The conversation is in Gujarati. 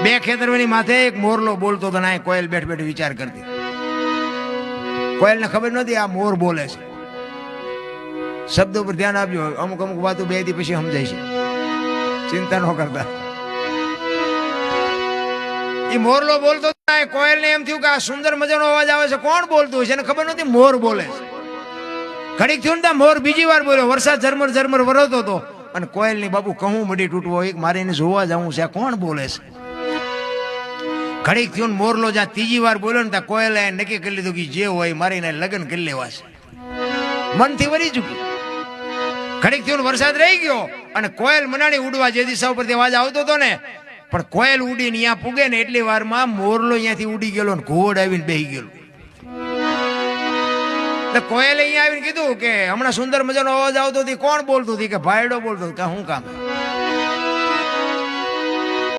બે ખેતરની માથે એક મોરલો બોલતો હતો ને કોયલ બેઠ બેઠ વિચાર કરતી. કોયલને ખબર નહોતી આ મોર બોલે છે. શબ્દો પર ધ્યાન આપજો, અમુક અમુક વાતો બે દી પછી સમજાય છે, ચિંતા ન કરતા. એ મોરલો બોલતો કોયલને એમ થયું કે આ સુંદર મજાનો અવાજ આવે છે, કોણ બોલતું છે? એને ખબર નહોતી મોર બોલે છે. ઘડીક થયું ને મોર બીજી વાર બોલ્યો. વરસાદ ઝરમર ઝરમર વરસતો હતો અને કોયલની બાપુ કહું મડી તૂટવો એક મારે એને જોવા જવું છે, કોણ બોલે છે? ઘડીક થયું મોરલો જ્યાં ત્રીજી વાર બોલ્યો ને ત્યાં કોયલે નક્કી કરી લીધું કે જે હોય મારે એને લગ્ન કરી લેવા છે. મનથી વરી ચૂકી. ઘડીક થયું વરસાદ રહી ગયો અને કોયલ મનાણી ઉડવા જે દિશા ઉપરથી અવાજ આવતો હતો ને, પણ કોયલ ઉડીને અહીંયા પૂગે ને એટલી વારમાં મોરલો અહીંયાથી ઉડી ગયેલો ને ઘોડ આવીને બેહી ગયેલો. એટલે કોયલે અહીંયા આવીને કીધું કે હમણાં સુંદર મજાનો અવાજ આવતો હતી, કોણ બોલતું હતી? કે ભાઈડો બોલતો. કે શું કામ?